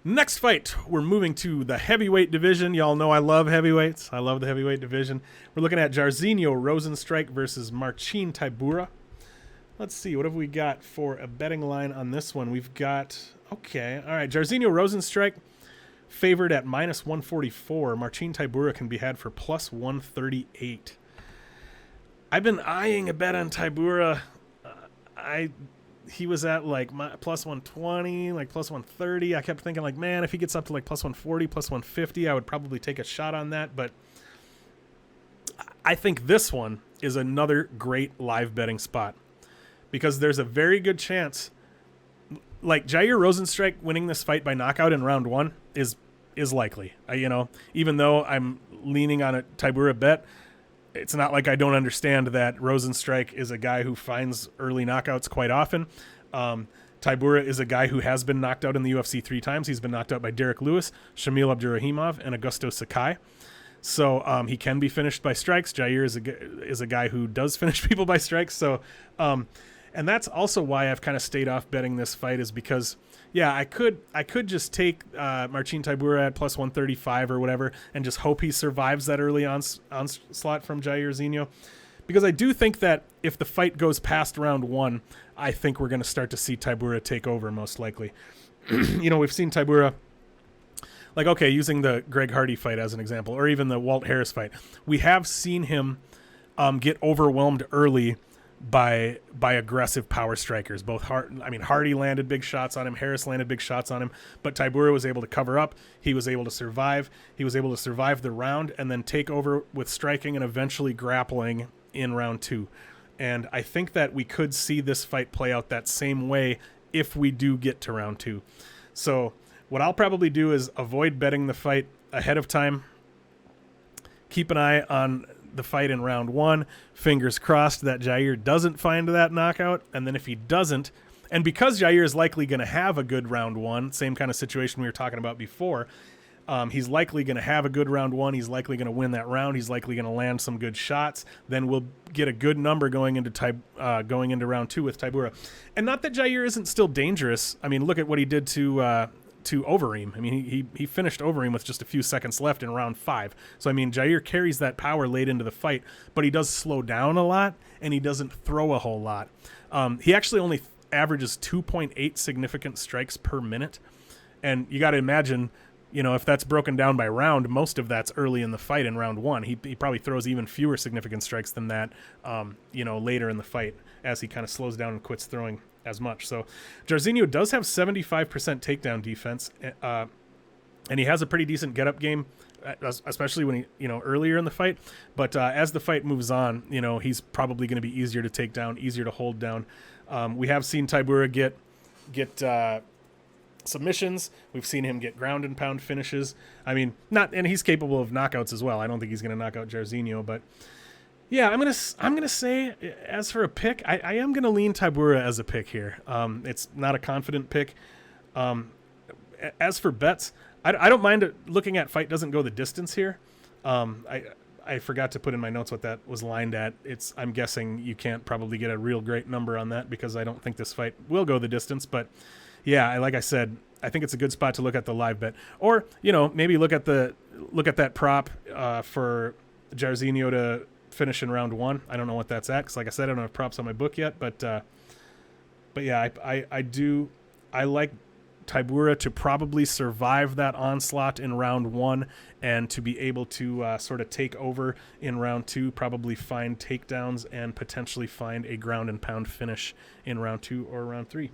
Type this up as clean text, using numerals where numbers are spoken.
Next fight, we're moving to the heavyweight division. Y'all know I love heavyweights. I love the heavyweight division. We're looking at Jairzinho Rozenstruik versus Marcin Tybura. Let's see, what have we got for a betting line on this one? We've got, okay, all right, Jairzinho Rozenstruik favored at minus 144. Marcin Tybura can be had for plus 138. I've been eyeing a bet on Tybura. He was at like plus 120, like plus 130. I kept thinking like, man, if he gets up to like plus 140, plus 150, I would probably take a shot on that. But I think this one is another great live betting spot because there's a very good chance like Jair Rozenstruik winning this fight by knockout in round one is likely. Even though I'm leaning on a Tybura bet, it's not like I don't understand that Rozenstruik is a guy who finds early knockouts quite often. Tybura is a guy who has been knocked out in the UFC 3 times. He's been knocked out by Derek Lewis, Shamil Abdurrahimov, and Augusto Sakai. So he can be finished by strikes. Jair is a guy who does finish people by strikes. So, and that's also why I've kind of stayed off betting this fight is because, yeah, I could just take Marcin Tybura at plus 135 or whatever and just hope he survives that early onslaught from Jairzinho. Because I do think that if the fight goes past round one, I think we're going to start to see Tybura take over most likely. We've seen Tybura, like, okay, using the Greg Hardy fight as an example, or even the Walt Harris fight, we have seen him get overwhelmed early by aggressive power strikers. Hardy landed big shots on him, Harris landed big shots on him, but Tybura was able to cover up. He was able to survive. He was able to survive the round and then take over with striking and eventually grappling in round two. And I think that we could see this fight play out that same way if we do get to round two. So what I'll probably do is avoid betting the fight ahead of time. Keep an eye on the fight in round one. Fingers crossed that Jair doesn't find that knockout. And then if he doesn't, and because Jair is likely going to have a good round one, same kind of situation we were talking about before, he's likely going to have a good round one. He's likely going to win that round. He's likely going to land some good shots. Then we'll get a good number going into round two with Tybura. And not that Jair isn't still dangerous. I mean, look at what he did to Overeem. I mean, he finished Overeem with just a few seconds left in round 5. So, I mean, Jair carries that power late into the fight, but he does slow down a lot, and he doesn't throw a whole lot. He actually only averages 2.8 significant strikes per minute. And you got to imagine, if that's broken down by round, most of that's early in the fight in round one. He probably throws even fewer significant strikes than that, later in the fight as he kind of slows down and quits throwing as much. So Jairzinho does have 75% takedown defense, and he has a pretty decent get-up game, especially when he, earlier in the fight. But as the fight moves on, he's probably going to be easier to take down, easier to hold down. We have seen Tybura get submissions. We've seen him get ground and pound finishes. I mean, and he's capable of knockouts as well. I don't think he's going to knock out Jairzinho, but yeah, I'm gonna say, as for a pick, I am gonna lean Tybura as a pick here. It's not a confident pick. As for bets, I don't mind looking at fight doesn't go the distance here. I forgot to put in my notes what that was lined at. I'm guessing you can't probably get a real great number on that because I don't think this fight will go the distance. But yeah, like I said, I think it's a good spot to look at the live bet, or maybe look at that prop for Jairzinho to finish in round one. I don't know what that's at because, like I said, I don't have props on my book yet. But yeah, I like Tybura to probably survive that onslaught in round one and to be able to sort of take over in round two, probably find takedowns and potentially find a ground and pound finish in round two or round three.